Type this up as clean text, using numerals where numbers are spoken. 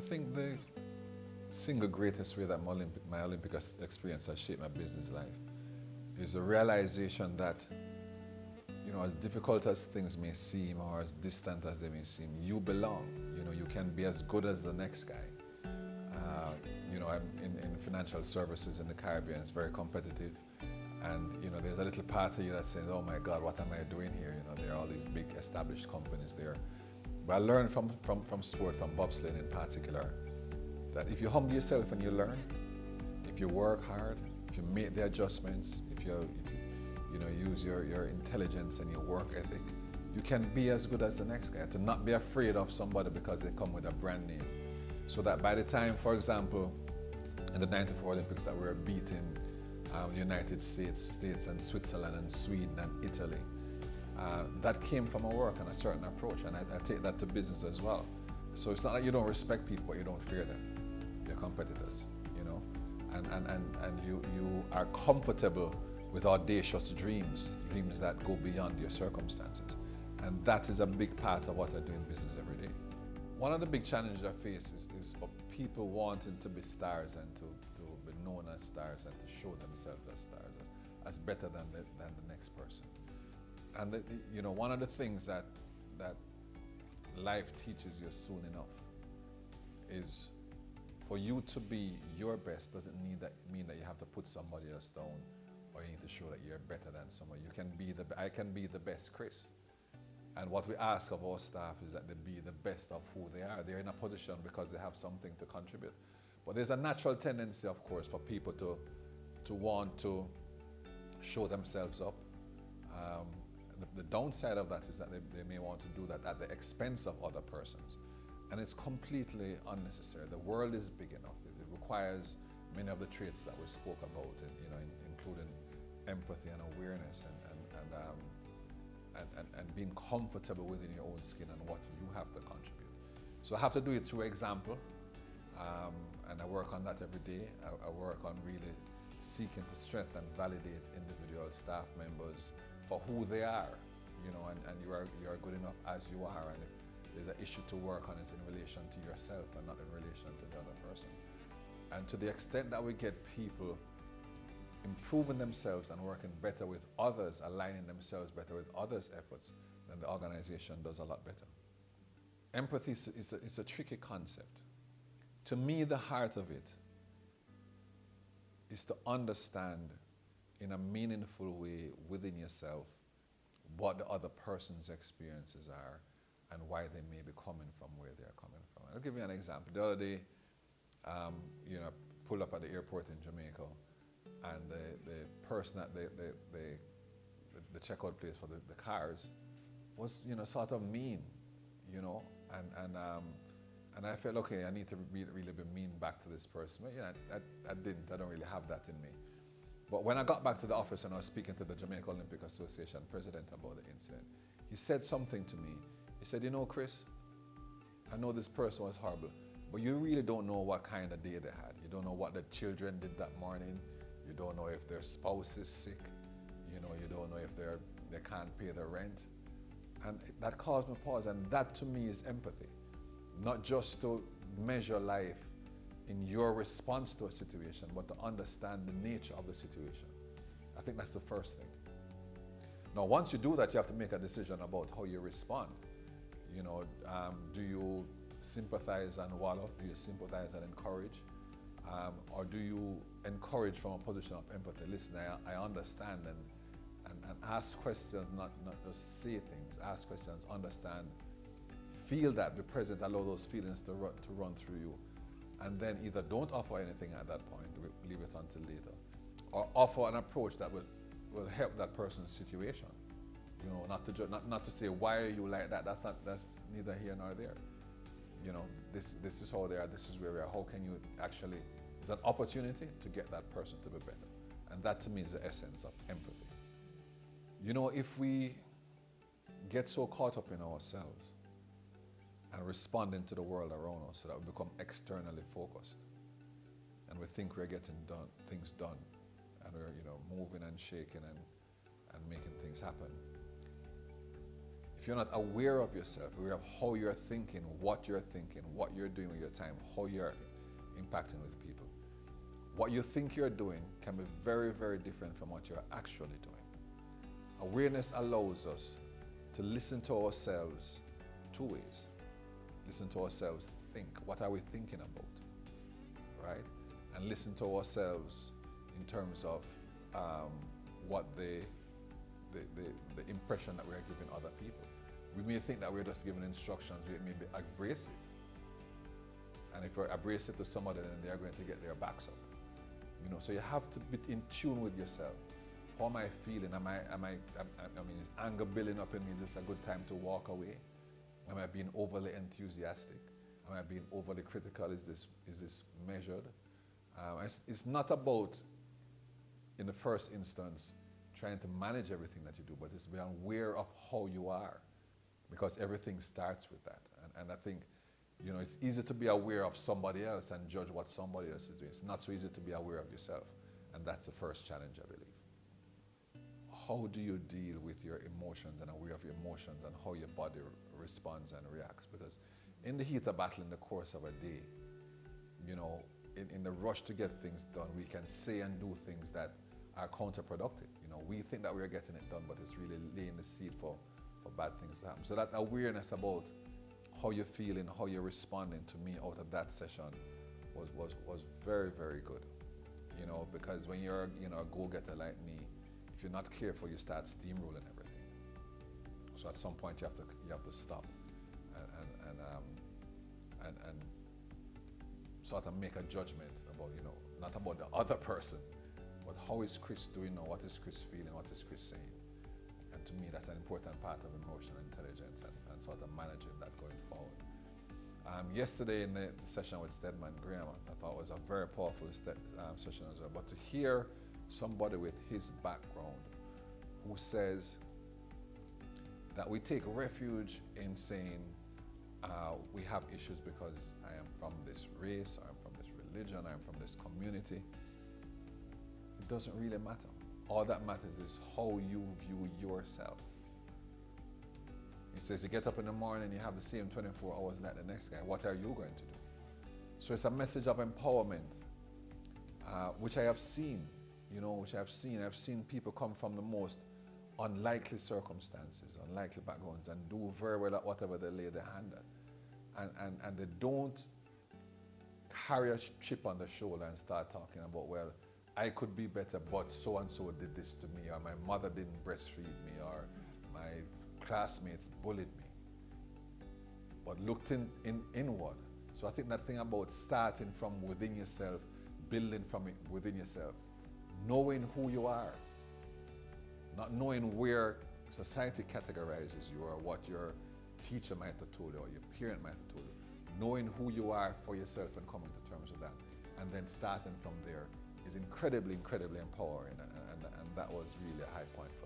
think the single greatest way that my Olympic experience has shaped my business life is the realization that, as difficult as things may seem or as distant as they may seem, you belong. You can be as good as the next guy. I'm in financial services in the Caribbean. It's very competitive. And, there's a little part of you that says, oh my God, what am I doing here? There are all these big established companies there. But I learned from sport, from bobsleighing in particular, that if you humble yourself and you learn, if you work hard, if you make the adjustments, if you use your intelligence and your work ethic, you can be as good as the next guy. To not be afraid of somebody because they come with a brand name. So that by the time, for example, in the 94 Olympics that we were beating the United States and Switzerland and Sweden and Italy, that came from a work and a certain approach, and I take that to business as well. So it's not like you don't respect people, but you don't fear them. They're competitors, and you are comfortable with audacious dreams that go beyond your circumstances. And that is a big part of what I do in business every day. One of the big challenges I face is for people wanting to be stars and to be known as stars and to show themselves as stars, as better than the next person. And one of the things that life teaches you soon enough is for you to be your best doesn't mean that you have to put somebody else down or you need to show that you're better than someone. I can be the best Chris. And what we ask of our staff is that they be the best of who they are. They're in a position because they have something to contribute. But there's a natural tendency, of course, for people to want to show themselves up. The downside of that is that they may want to do that at the expense of other persons. And it's completely unnecessary. The world is big enough. It requires many of the traits that we spoke about, including empathy and awareness and being comfortable within your own skin and what you have to contribute. So I have to do it through example, and I work on that every day. I work on really seeking to strengthen and validate individual staff members for who they are, and you are good enough as you are. And if there's an issue to work on, it's in relation to yourself and not in relation to the other person. And to the extent that we get people improving themselves and working better with others, aligning themselves better with others' efforts, then the organization does a lot better. Empathy is a tricky concept. To me, the heart of it is to understand in a meaningful way within yourself what the other person's experiences are and why they may be coming from where they're coming from. I'll give you an example. The other day, pulled up at the airport in Jamaica, and the person at the checkout place for the cars was, sort of mean, and I felt, okay, I need to really be mean back to this person. But I didn't. I don't really have that in me. But when I got back to the office and I was speaking to the Jamaica Olympic Association president about the incident, he said something to me. He said, Chris, I know this person was horrible, but you really don't know what kind of day they had. You don't know what the children did that morning. You don't know if their spouse is sick. You don't know if they can't pay their rent. And that caused me pause. And that to me is empathy. Not just to measure life in your response to a situation, but to understand the nature of the situation. I think that's the first thing. Now, once you do that, you have to make a decision about how you respond. Do you sympathize and wallow? Do you sympathize and encourage? Or do you encourage from a position of empathy? Listen, I understand, and ask questions, not just say things. Ask questions, understand, feel that, be present, allow those feelings to run through you. And then either don't offer anything at that point, leave it until later, or offer an approach that will help that person's situation. Not to say, why are you like that? That's neither here nor there. This is how they are, this is where we are. How can you actually, it's an opportunity to get that person to be better. And that to me is the essence of empathy. If we get so caught up in ourselves and responding to the world around us so that we become externally focused and we think we're getting things done and we're moving and shaking and making things happen. if you're not aware of yourself, aware of how you're thinking, what you're doing with your time, how you're impacting with people, what you think you're doing can be very, very different from what you're actually doing. Awareness allows us to listen to ourselves two ways. Listen to ourselves, think. What are we thinking about? Right? And listen to ourselves in terms of what the impression that we're giving other people. We may think that we're just giving instructions, we may be abrasive. And if we're abrasive to somebody, then they're going to get their backs up. So you have to be in tune with yourself. How am I feeling? Is anger building up in me? Is this a good time to walk away? Am I being overly enthusiastic? Am I being overly critical? Is this measured? It's not about, in the first instance, trying to manage everything that you do, but it's being aware of how you are, because everything starts with that. And I think, it's easy to be aware of somebody else and judge what somebody else is doing. It's not so easy to be aware of yourself, and that's the first challenge, I believe. How do you deal with your emotions and aware of your emotions and how your body responds and reacts? Because in the heat of battle, in the course of a day, in the rush to get things done, we can say and do things that are counterproductive. We think that we're getting it done, but it's really laying the seed for bad things to happen. So that awareness about how you're feeling, how you're responding to me out of that session was very, very good. Because when you're a go-getter like me, if you're not careful, you start steamrolling everything. So at some point you have to stop and sort of make a judgment about, not about the other person, but how is Chris doing now? What is Chris feeling? What is Chris saying? And to me, that's an important part of emotional intelligence and sort of managing that going forward. Yesterday in the session with Stedman Graham, I thought was a very powerful session as well. But to hear somebody with his background who says that we take refuge in saying we have issues because I am from this race, I'm from this religion, I'm from this community. It doesn't really matter. All that matters is how you view yourself. It says you get up in the morning, you have the same 24 hours like the next guy. What are you going to do? So it's a message of empowerment, which I have seen, I've seen people come from the most unlikely circumstances, unlikely backgrounds, and do very well at whatever they lay their hand at. And they don't carry a chip on the shoulder and start talking about, well, I could be better, but so-and-so did this to me, or my mother didn't breastfeed me, or my classmates bullied me. But looked inward. So I think that thing about starting from within yourself, building from it within yourself, knowing who you are, not knowing where society categorizes you or what your teacher might have told you or your parent might have told you, knowing who you are for yourself and coming to terms with that, and then starting from there is incredibly, incredibly empowering, and that was really a high point for me.